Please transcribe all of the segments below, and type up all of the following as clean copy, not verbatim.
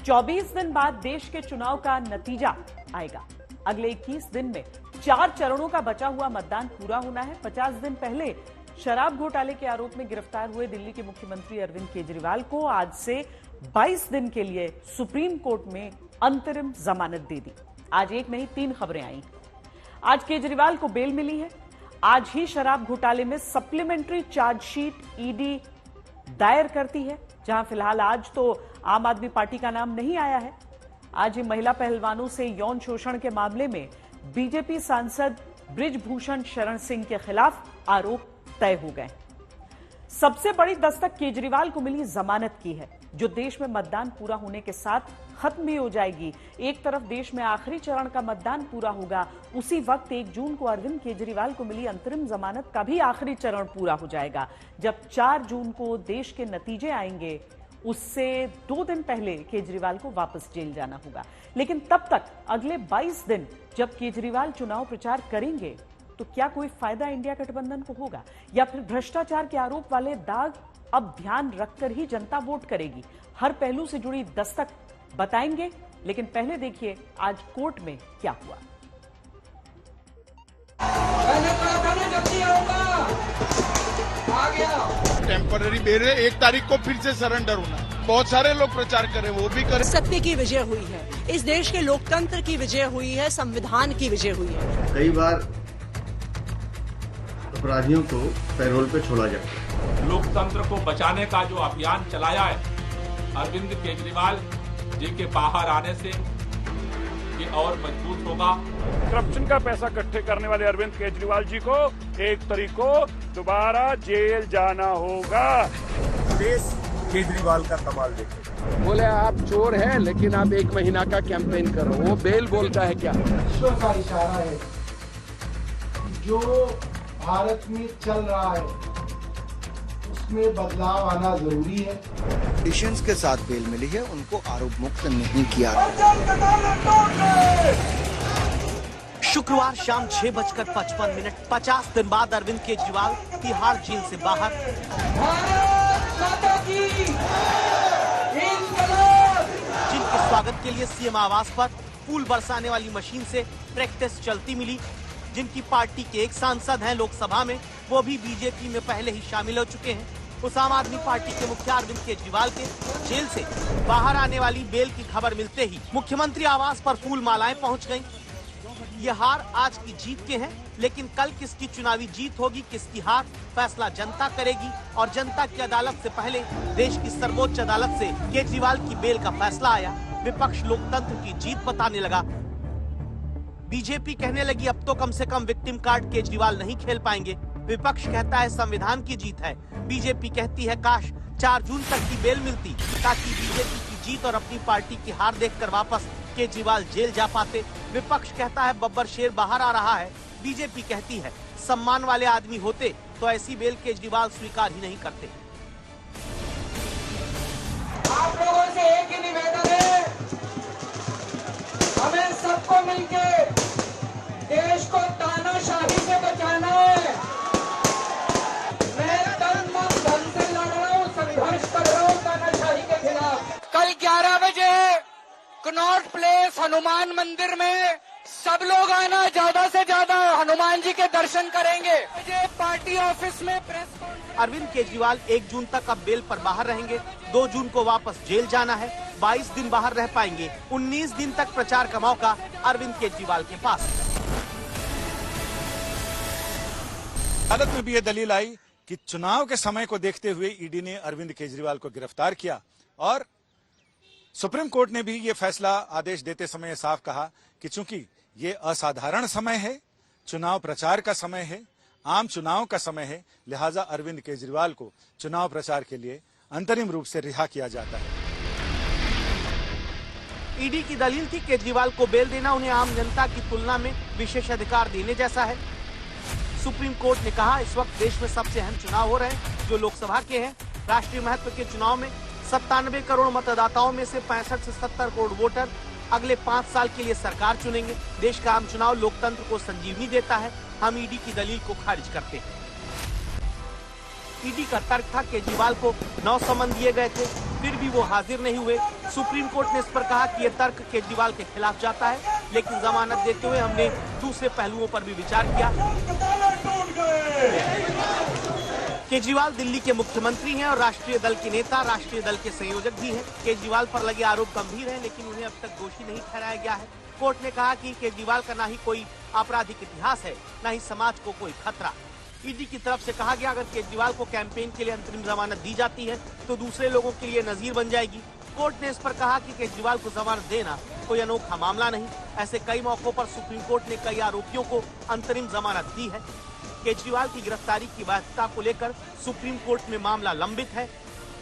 24 दिन बाद देश के चुनाव का नतीजा आएगा। अगले 21 दिन में 4 चरणों का बचा हुआ मतदान पूरा होना है। 50 दिन पहले शराब घोटाले के आरोप में गिरफ्तार हुए दिल्ली के मुख्यमंत्री अरविंद केजरीवाल को आज से 22 दिन के लिए सुप्रीम कोर्ट में अंतरिम जमानत दे दी। आज एक नहीं 3 खबरें आई। आज केजरीवाल को बेल मिली है। आज ही शराब घोटाले में सप्लीमेंट्री चार्जशीट ईडी दायर करती है, जहां फिलहाल आज तो आम आदमी पार्टी का नाम नहीं आया है। आज ही महिला पहलवानों से यौन शोषण के मामले में बीजेपी सांसद बृजभूषण शरण सिंह के खिलाफ आरोप तय हो गए। सबसे बड़ी दस्तक केजरीवाल को मिली जमानत की है, जो देश में मतदान पूरा होने के साथ खत्म भी हो जाएगी। एक तरफ देश में आखिरी चरण का मतदान पूरा होगा, उसी वक्त 1 जून को अरविंद केजरीवाल को मिली अंतरिम जमानत का भी आखिरी चरण पूरा हो जाएगा। जब 4 जून को देश के नतीजे आएंगे, उससे 2 दिन पहले केजरीवाल को वापस जेल जाना होगा। लेकिन तब तक अगले 22 दिन जब केजरीवाल चुनाव प्रचार करेंगे, तो क्या कोई फायदा इंडिया गठबंधन को होगा, या फिर भ्रष्टाचार के आरोप वाले दाग अब ध्यान रखकर ही जनता वोट करेगी? हर पहलू से जुड़ी दस्तक बताएंगे, लेकिन पहले देखिए आज कोर्ट में क्या हुआ। आ गया टेम्पररी बेल है, 1 तारीख को फिर से सरेंडर होना। बहुत सारे लोग प्रचार करें, वो भी करें। सत्य की विजय हुई है, इस देश के लोकतंत्र की विजय हुई है, संविधान की विजय हुई है। कई बार अपराधियों को पैरोल पे छोड़ा जाता है। लोकतंत्र को बचाने का जो अभियान चलाया है अरविंद केजरीवाल जी के बाहर आने से ये और मजबूत होगा। करप्शन का पैसा इकट्ठे करने वाले अरविंद केजरीवाल जी को 1 तारीख को दोबारा जेल जाना होगा। देश केजरीवाल का कमाल देखेगा। बोले आप चोर हैं, लेकिन आप 1 महीना का कैंपेन करो। वो बेल बोलता है क्या? ईश्वर का इशारा है। जो भारत में चल रहा है उसमें बदलाव आना जरूरी है। पेशेंस के साथ बेल मिली है, उनको आरोप मुक्त नहीं किया। शुक्रवार शाम 6:55 50 दिन बाद अरविंद केजरीवाल तिहाड़ जेल से बाहर। जिनके स्वागत के लिए सीएम आवास पर फूल बरसाने वाली मशीन से प्रैक्टिस चलती मिली। जिनकी पार्टी के एक सांसद हैं लोकसभा में, वो भी बीजेपी में पहले ही शामिल हो चुके हैं। उस आम आदमी पार्टी के मुखिया अरविंद केजरीवाल के जेल से बाहर आने वाली बेल की खबर मिलते ही मुख्यमंत्री आवास पर फूल मालाएं पहुंच गईं। ये हार आज की जीत के हैं, लेकिन कल किसकी चुनावी जीत होगी, किसकी हार, फैसला जनता करेगी। और जनता की अदालत से पहले देश की सर्वोच्च अदालत से केजरीवाल की बेल का फैसला आया। विपक्ष लोकतंत्र की जीत बताने लगा। बीजेपी कहने लगी अब तो कम से कम विक्टिम कार्ड केजरीवाल नहीं खेल पाएंगे। विपक्ष कहता है संविधान की जीत है। बीजेपी कहती है काश 4 जून तक की बेल मिलती, ताकि बीजेपी की जीत और अपनी पार्टी की हार देखकर वापस केजरीवाल जेल जा पाते। विपक्ष कहता है बब्बर शेर बाहर आ रहा है। बीजेपी कहती है सम्मान वाले आदमी होते तो ऐसी बेल केजरीवाल स्वीकार ही नहीं करते। आप लोगों से एक ही निवेदन है, हमें सबको मिलके देश को तानाशाही से बचाना है। मैं तन मन धन से लड़ रहा हूँ, संघर्ष कर रहा हूँ तानाशाही के खिलाफ। कल 11 बजे कनॉट प्लेस हनुमान मंदिर में सब लोग आना, ज्यादा से ज्यादा हनुमान जी के दर्शन करेंगे। मुझे पार्टी ऑफिस में प्रेस अरविंद केजरीवाल 1 जून तक अब बेल पर बाहर रहेंगे। 2 जून को वापस जेल जाना है। 22 दिन बाहर रह पाएंगे। 19 दिन तक प्रचार का मौका अरविंद केजरीवाल के पास। अदालत में भी ये दलील आई कि चुनाव के समय को देखते हुए ईडी ने अरविंद केजरीवाल को गिरफ्तार किया, और सुप्रीम कोर्ट ने भी ये फैसला आदेश देते समय साफ कहा कि चूंकि ये असाधारण समय है, चुनाव प्रचार का समय है, आम चुनाव का समय है, लिहाजा अरविंद केजरीवाल को चुनाव प्रचार के लिए अंतरिम रूप से रिहा किया जाता है। ईडी की दलील थी केजरीवाल को बेल देना उन्हें आम जनता की तुलना में विशेष अधिकार देने जैसा है। सुप्रीम कोर्ट ने कहा इस वक्त देश में सबसे अहम चुनाव हो रहे हैं, जो लोकसभा के हैं। राष्ट्रीय महत्व के चुनाव में 97 करोड़ मतदाताओं में से 65 से 70 करोड़ वोटर अगले 5 साल के लिए सरकार चुनेंगे। देश का आम चुनाव लोकतंत्र को संजीवनी देता है। हम ईडी की दलील को खारिज करते हैं। ईडी का तर्क था केजरीवाल को 9 समन दिए गए थे, फिर भी वो हाजिर नहीं हुए। सुप्रीम कोर्ट ने इस पर कहा कि ये तर्क केजरीवाल के खिलाफ जाता है, लेकिन जमानत देते हुए हमने दूसरे पहलुओं पर भी विचार किया। केजरीवाल दिल्ली के मुख्यमंत्री हैं और राष्ट्रीय दल के नेता, राष्ट्रीय दल के संयोजक भी हैं। केजरीवाल पर लगे आरोप गंभीर हैं, लेकिन उन्हें अब तक दोषी नहीं ठहराया गया है। कोर्ट ने कहा कि केजरीवाल का ना ही कोई आपराधिक इतिहास है, ना ही समाज को कोई खतरा। ईडी की तरफ से कहा गया, अगर केजरीवाल को कैंपेन के लिए अंतरिम जमानत दी जाती है तो दूसरे लोगों के लिए नजीर बन जाएगी। कोर्ट ने इस पर कहा कि केजरीवाल को जमानत देना कोई अनोखा मामला नहीं। ऐसे कई मौकों पर सुप्रीम कोर्ट ने कई आरोपियों को अंतरिम जमानत दी है। केजरीवाल की गिरफ्तारी की वैधता को लेकर सुप्रीम कोर्ट में मामला लंबित है।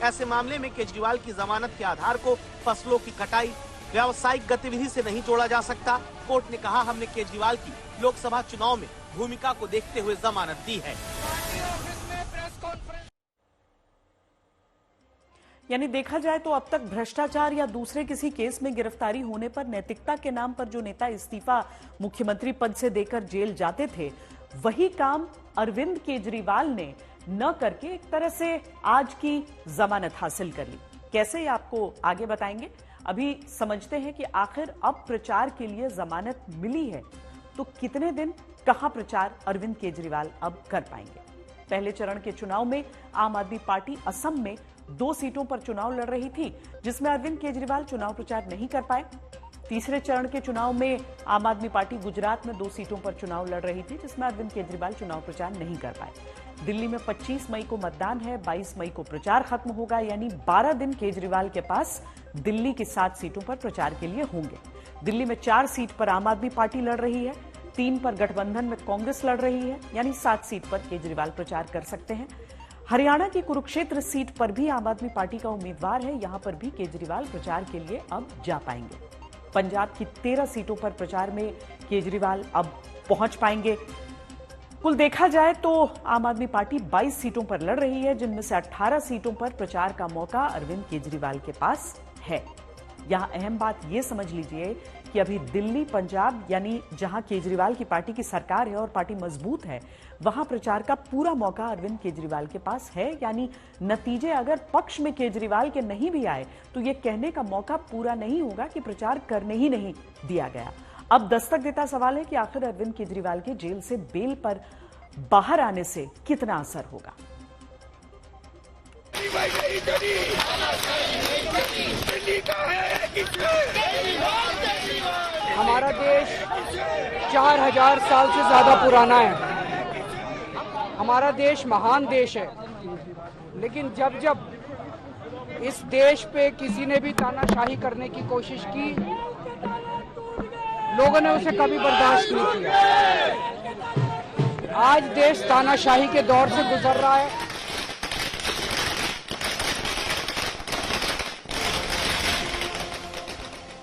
ऐसे मामले में केजरीवाल की जमानत के आधार को फसलों की कटाई, व्यावसायिक गतिविधि से नहीं जोड़ा जा सकता। कोर्ट ने कहा, हमने केजरीवाल की लोकसभा चुनाव में भूमिका को देखते हुए जमानत दी है। यानी देखा जाए तो अब तक भ्रष्टाचार या दूसरे किसी केस में गिरफ्तारी होने पर नैतिकता के नाम पर जो नेता इस्तीफा मुख्यमंत्री पद से देकर जेल जाते थे, वही काम अरविंद केजरीवाल ने न करके एक तरह से आज की जमानत हासिल कर ली। कैसे, ये आपको आगे बताएंगे। अभी समझते हैं कि आखिर अब प्रचार के लिए जमानत मिली है तो कितने दिन कहां प्रचार अरविंद केजरीवाल अब कर पाएंगे। पहले चरण के चुनाव में आम आदमी पार्टी असम में 2 सीटों पर चुनाव लड़ रही थी, जिसमें अरविंद केजरीवाल चुनाव प्रचार नहीं कर पाए। तीसरे चरण के चुनाव में आम आदमी पार्टी गुजरात में 2 सीटों पर चुनाव लड़ रही थी, जिसमें अरविंद केजरीवाल चुनाव प्रचार नहीं कर पाए। दिल्ली में 25 मई को मतदान है, 22 मई को प्रचार खत्म होगा, यानी 12 दिन केजरीवाल के पास दिल्ली की 7 सीटों पर प्रचार के लिए होंगे। दिल्ली में 4 सीट पर आम आदमी पार्टी लड़ रही है, 3 पर गठबंधन में कांग्रेस लड़ रही है, यानी 7 सीट पर केजरीवाल प्रचार कर सकते हैं। हरियाणा की कुरुक्षेत्र सीट पर भी आम आदमी पार्टी का उम्मीदवार है, यहां पर भी केजरीवाल प्रचार के लिए अब जा पाएंगे। पंजाब की 13 सीटों पर प्रचार में केजरीवाल अब पहुंच पाएंगे। कुल देखा जाए तो आम आदमी पार्टी 22 सीटों पर लड़ रही है, जिनमें से 18 सीटों पर प्रचार का मौका अरविंद केजरीवाल के पास है। यहां अहम बात यह समझ लीजिए कि अभी दिल्ली, पंजाब यानी जहां केजरीवाल की पार्टी की सरकार है और पार्टी मजबूत है, वहां प्रचार का पूरा मौका अरविंद केजरीवाल के पास है। यानी नतीजे अगर पक्ष में केजरीवाल के नहीं भी आए तो यह कहने का मौका पूरा नहीं होगा कि प्रचार करने ही नहीं दिया गया। अब दस्तक देता सवाल है कि आखिर अरविंद केजरीवाल के जेल से बेल पर बाहर आने से कितना असर होगा। हमारा देश 4000 साल से ज्यादा पुराना है। हमारा देश महान देश है, लेकिन जब जब इस देश पे किसी ने भी तानाशाही करने की कोशिश की, लोगों ने उसे कभी बर्दाश्त नहीं किया। आज देश तानाशाही के दौर से गुजर रहा है।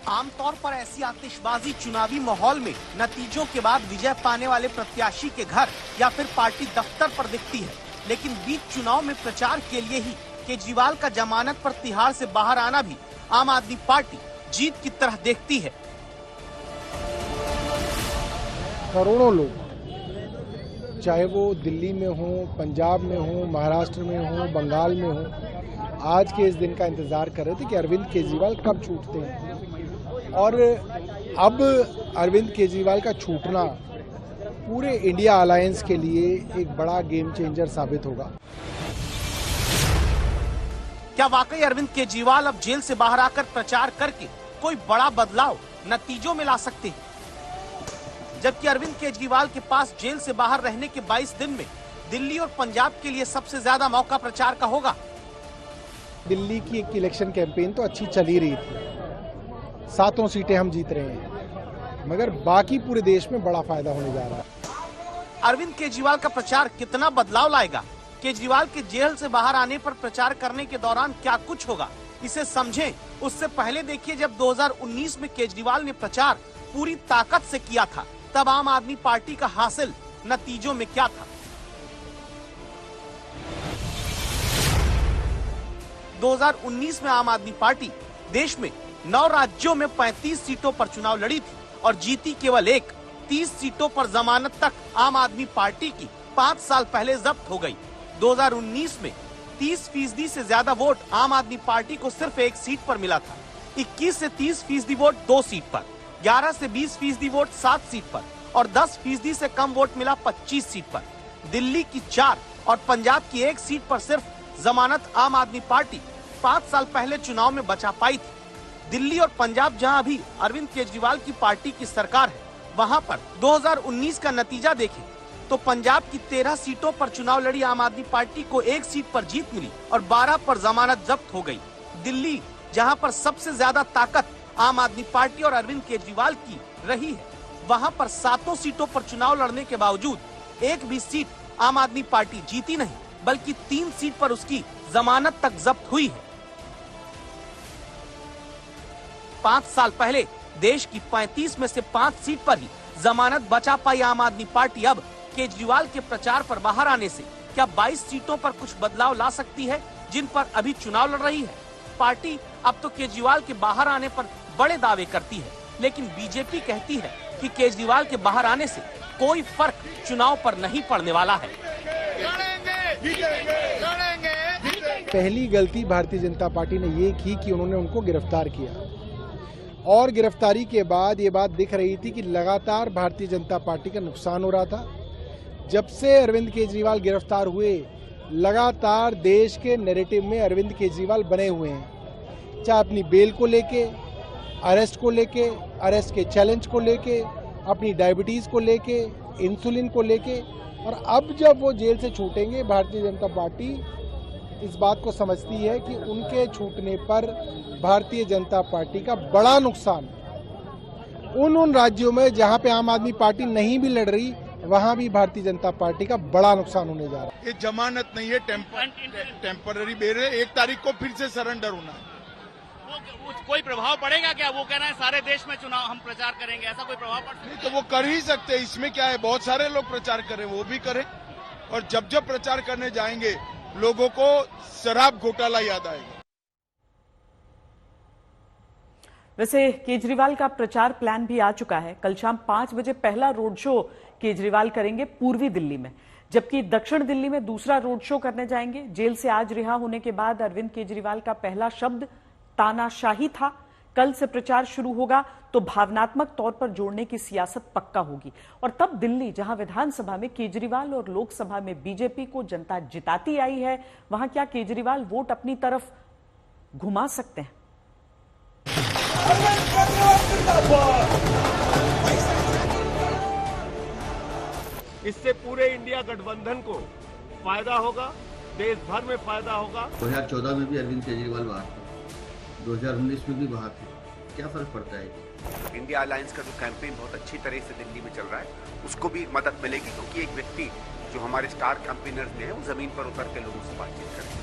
आमतौर पर ऐसी आतिशबाजी चुनावी माहौल में नतीजों के बाद विजय पाने वाले प्रत्याशी के घर या फिर पार्टी दफ्तर पर दिखती है, लेकिन बीच चुनाव में प्रचार के लिए ही केजरीवाल का जमानत पर तिहाड़ से बाहर आना भी आम आदमी पार्टी जीत की तरह देखती है। करोड़ों लोग, चाहे वो दिल्ली में हो, पंजाब में हो, महाराष्ट्र में हो, बंगाल में हो, आज के इस दिन का इंतजार कर रहे थे कि अरविंद केजरीवाल कब छूटते हैं। और अब अरविंद केजरीवाल का छूटना पूरे इंडिया अलायंस के लिए एक बड़ा गेम चेंजर साबित होगा। क्या वाकई अरविंद केजरीवाल अब जेल से बाहर आकर प्रचार करके कोई बड़ा बदलाव नतीजों में ला सकते हैं? जबकि अरविंद केजरीवाल के पास जेल से बाहर रहने के 22 दिन में दिल्ली और पंजाब के लिए सबसे ज्यादा मौका प्रचार का होगा। दिल्ली की एक इलेक्शन कैंपेन तो अच्छी चल ही रही थी, 7 सीटें हम जीत रहे हैं, मगर बाकी पूरे देश में बड़ा फायदा होने जा रहा है। अरविंद केजरीवाल का प्रचार कितना बदलाव लाएगा? केजरीवाल के जेल से बाहर आने पर प्रचार करने के दौरान क्या कुछ होगा, इसे समझें। उससे पहले देखिए, जब 2019 में केजरीवाल ने प्रचार पूरी ताकत से किया था, तब आम आदमी पार्टी का हासिल नतीजों में क्या था। 2019 में आम आदमी पार्टी देश में 9 राज्यों में 35 सीटों पर चुनाव लड़ी थी और जीती केवल एक। 30 सीटों पर जमानत तक आम आदमी पार्टी की 5 साल पहले जब्त हो गई। 2019 में 30% से ज्यादा वोट आम आदमी पार्टी को सिर्फ एक सीट पर मिला था। 21 से 30% वोट 2 सीट पर, 11 से 20% वोट 7 सीट पर और 10% से कम वोट मिला 25 सीट पर। दिल्ली की 4 और पंजाब की 1 सीट पर सिर्फ जमानत आम आदमी पार्टी 5 साल पहले चुनाव में बचा पाई थी। दिल्ली और पंजाब जहां अभी अरविंद केजरीवाल की पार्टी की सरकार है, वहां पर 2019 का नतीजा देखें तो पंजाब की 13 सीटों पर चुनाव लड़ी आम आदमी पार्टी को 1 सीट पर जीत मिली और 12 पर जमानत जब्त हो गई। दिल्ली जहां पर सबसे ज्यादा ताकत आम आदमी पार्टी और अरविंद केजरीवाल की रही है, वहां पर 7 सीटों पर चुनाव लड़ने के बावजूद एक भी सीट आम आदमी पार्टी जीती नहीं, बल्कि 3 सीट पर उसकी जमानत तक जब्त हुई है। 5 साल पहले देश की 35 में से 5 सीट पर ही जमानत बचा पाई आम आदमी पार्टी अब केजरीवाल के प्रचार पर बाहर आने से क्या 22 सीटों पर कुछ बदलाव ला सकती है, जिन पर अभी चुनाव लड़ रही है। पार्टी अब तो केजरीवाल के बाहर आने पर बड़े दावे करती है, लेकिन बीजेपी कहती है कि केजरीवाल के बाहर आने से कोई फर्क चुनाव पर नहीं पड़ने वाला है। पहली गलती भारतीय जनता पार्टी ने ये की कि उन्होंने उनको गिरफ्तार किया और गिरफ्तारी के बाद ये बात दिख रही थी कि लगातार भारतीय जनता पार्टी का नुकसान हो रहा था। जब से अरविंद केजरीवाल गिरफ्तार हुए, लगातार देश के नैरेटिव में अरविंद केजरीवाल बने हुए हैं, चाहे अपनी बेल को लेके, अरेस्ट को लेके, अरेस्ट के चैलेंज को लेके, अपनी डायबिटीज को लेके, इंसुलिन को लेके। और अब जब वो जेल से छूटेंगे, भारतीय जनता पार्टी इस बात को समझती है कि उनके छूटने पर भारतीय जनता पार्टी का बड़ा नुकसान उन राज्यों में जहां पे आम आदमी पार्टी नहीं भी लड़ रही, वहां भी भारतीय जनता पार्टी का बड़ा नुकसान होने जा रहा है। ये जमानत नहीं है, टेम्पररी बेल है। 1 तारीख को फिर से सरेंडर होना है। कोई प्रभाव पड़ेगा क्या? वो कह रहे हैं सारे देश में चुनाव हम प्रचार करेंगे, ऐसा कोई प्रभाव पड़ सकता है? तो वो कर ही सकते हैं, इसमें क्या है। बहुत सारे लोग प्रचार करें, वो भी करें। और जब जब प्रचार करने जाएंगे, लोगों को शराब घोटाला याद आएगा। वैसे केजरीवाल का प्रचार प्लान भी आ चुका है। कल शाम 5 बजे पहला रोड शो केजरीवाल करेंगे पूर्वी दिल्ली में, जबकि दक्षिण दिल्ली में दूसरा रोड शो करने जाएंगे। जेल से आज रिहा होने के बाद अरविंद केजरीवाल का पहला शब्द तानाशाही था। कल से प्रचार शुरू होगा तो भावनात्मक तौर पर जोड़ने की सियासत पक्का होगी। और तब दिल्ली, जहां विधानसभा में केजरीवाल और लोकसभा में बीजेपी को जनता जिताती आई है, वहां क्या केजरीवाल वोट अपनी तरफ घुमा सकते हैं? इससे पूरे इंडिया गठबंधन को फायदा होगा, देश भर में फायदा होगा। 2014 में भी अरविंद केजरीवाल बाहर थे, 2019 में भी बाहर थे। क्या फर्क पड़ता है? इंडिया अलायंस का जो कैंपेन बहुत अच्छी तरह से दिल्ली में चल रहा है, उसको भी मदद मिलेगी, क्योंकि एक व्यक्ति जो हमारे स्टार कैंपेनर्स में है, वो जमीन पर उतर के लोगों से बातचीत करेंगे।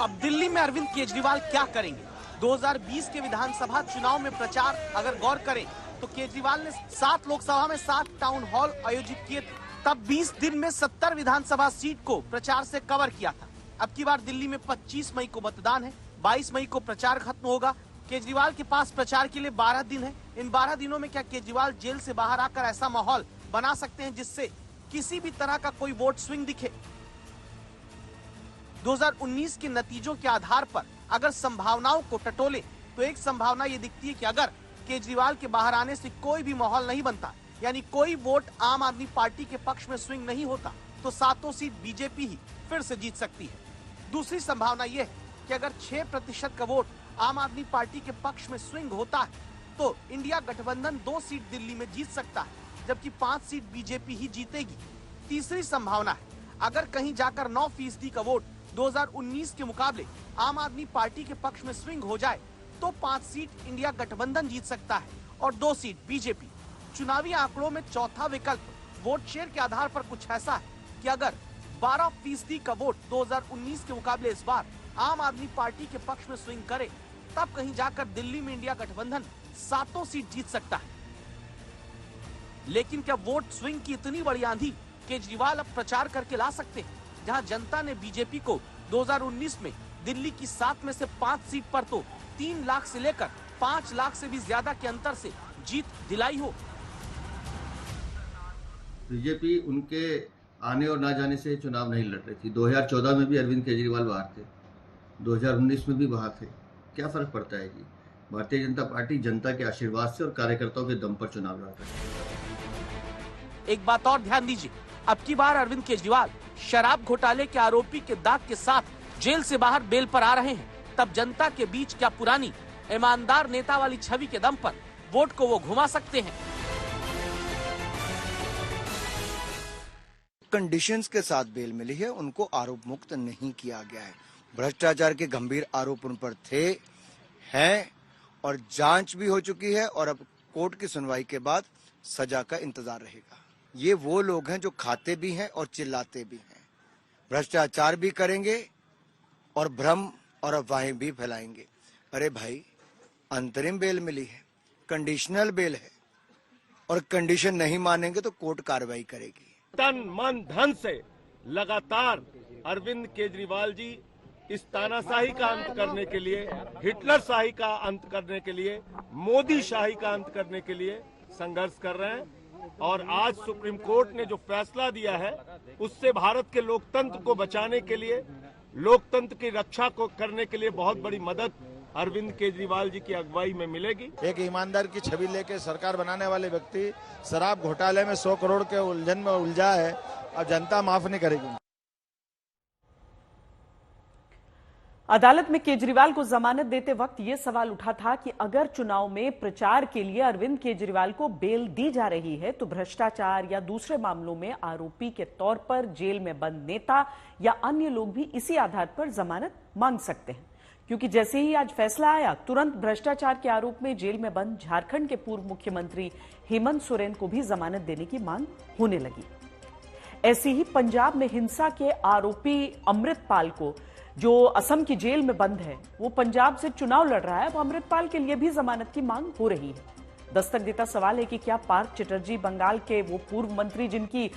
अब दिल्ली में अरविंद केजरीवाल क्या करेंगे? 2020 के विधानसभा चुनाव में प्रचार अगर गौर करें तो केजरीवाल ने 7 लोकसभा में 7 टाउन हॉल आयोजित किए थे। तब 20 दिन में 70 विधानसभा सीट को प्रचार से कवर किया था। अब की बार दिल्ली में 25 मई को मतदान है, 22 मई को प्रचार खत्म होगा। केजरीवाल के पास प्रचार के लिए 12 दिन है। इन 12 दिनों में क्या केजरीवाल जेल से बाहर आकर ऐसा माहौल बना सकते हैं जिससे किसी भी तरह का कोई वोट स्विंग दिखे? 2019 के नतीजों के आधार पर अगर संभावनाओं को टटोले तो एक संभावना ये दिखती है कि अगर केजरीवाल के बाहर आने से कोई भी माहौल नहीं बनता, यानी कोई वोट आम आदमी पार्टी के पक्ष में स्विंग नहीं होता, तो 7 सीट बीजेपी ही फिर से जीत सकती है। दूसरी संभावना यह है कि अगर 6% का वोट आम आदमी पार्टी के पक्ष में स्विंग होता है तो इंडिया गठबंधन 2 सीट दिल्ली में जीत सकता है, जबकि 5 सीट बीजेपी ही जीतेगी। तीसरी संभावना है अगर कहीं जाकर 9% का वोट 2019 के मुकाबले आम आदमी पार्टी के पक्ष में स्विंग हो जाए तो 5 सीट इंडिया गठबंधन जीत सकता है और 2 सीट बीजेपी। चुनावी आंकड़ों में चौथा विकल्प वोट शेयर के आधार पर कुछ ऐसा है कि अगर 12% का वोट 2019 के मुकाबले इस बार आम आदमी पार्टी के पक्ष में स्विंग करे, तब कहीं जाकर दिल्ली में इंडिया गठबंधन 7 सीट जीत सकता है। लेकिन क्या वोट स्विंग की इतनी बड़ी आंधी केजरीवाल अब प्रचार करके ला सकते हैं, जहां जनता ने बीजेपी को 2019 में दिल्ली की 7 में से 5 सीट पर तो 3 लाख से लेकर 5 लाख से भी ज्यादा के अंतर से जीत दिलाई हो? बीजेपी उनके आने और ना जाने से चुनाव नहीं लड़ रही थी। 2014 में भी अरविंद केजरीवाल बाहर थे, 2019 में भी बाहर थे। क्या फर्क पड़ता है जी? भारतीय जनता पार्टी जनता के आशीर्वाद से और कार्यकर्ताओं के दम पर चुनाव लड़ रही है। एक बात और ध्यान दीजिए, अब की बार अरविंद केजरीवाल शराब घोटाले के आरोपी के दाग के साथ जेल से बाहर बेल पर आ रहे हैं, तब जनता के बीच क्या पुरानी ईमानदार नेता वाली छवि के दम पर वोट को वो घुमा सकते हैं? कंडीशंस के साथ बेल मिली है, उनको आरोप मुक्त नहीं किया गया है। भ्रष्टाचार के गंभीर आरोप उन पर थे, हैं और जांच भी हो चुकी है और अब कोर्ट की सुनवाई के बाद सजा का इंतजार रहेगा। ये वो लोग हैं जो खाते भी हैं और चिल्लाते भी हैं, भ्रष्टाचार भी करेंगे और भ्रम और अफवाहें भी फैलाएंगे। अरे भाई, अंतरिम बेल मिली है, कंडीशनल बेल है और कंडीशन नहीं मानेंगे तो कोर्ट कार्रवाई करेगी। तन मन धन से लगातार अरविंद केजरीवाल जी इस तानाशाही का अंत करने के लिए, हिटलर शाही का अंत करने के लिए, मोदी शाही का अंत करने के लिए संघर्ष कर रहे हैं। और आज सुप्रीम कोर्ट ने जो फैसला दिया है उससे भारत के लोकतंत्र को बचाने के लिए, लोकतंत्र की रक्षा को करने के लिए बहुत बड़ी मदद अरविंद केजरीवाल जी की अगुवाई में मिलेगी। एक ईमानदार की छवि लेके सरकार बनाने वाले व्यक्ति शराब घोटाले में 100 करोड़ के उलझन में उलझा है, अब जनता माफ नहीं करेगी। अदालत में केजरीवाल को जमानत देते वक्त यह सवाल उठा था कि अगर चुनाव में प्रचार के लिए अरविंद केजरीवाल को बेल दी जा रही है तो भ्रष्टाचार या दूसरे मामलों में आरोपी के तौर पर जेल में बंद नेता या अन्य लोग भी इसी आधार पर जमानत मांग सकते हैं, क्योंकि जैसे ही आज फैसला आया तुरंत भ्रष्टाचार के आरोप में जेल में बंद झारखंड के पूर्व मुख्यमंत्री हेमंत सोरेन को भी जमानत देने की मांग होने लगी। ऐसी ही पंजाब में हिंसा के आरोपी अमृतपाल को, जो असम की जेल में बंद है, वो पंजाब से चुनाव लड़ रहा है, अब अमृतपाल के लिए भी जमानत की मांग हो रही है। दस्तक देता सवाल है कि क्या पार्थ चटर्जी, बंगाल के वो पूर्व मंत्री जिनकी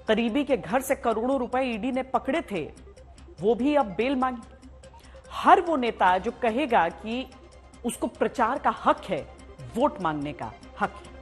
करीबी के घर से करोड़ों रुपए ईडी ने पकड़े थे, वो भी अब बेल मांगे? हर वो नेता जो कहेगा कि उसको प्रचार का हक है, वोट मांगने का हक है।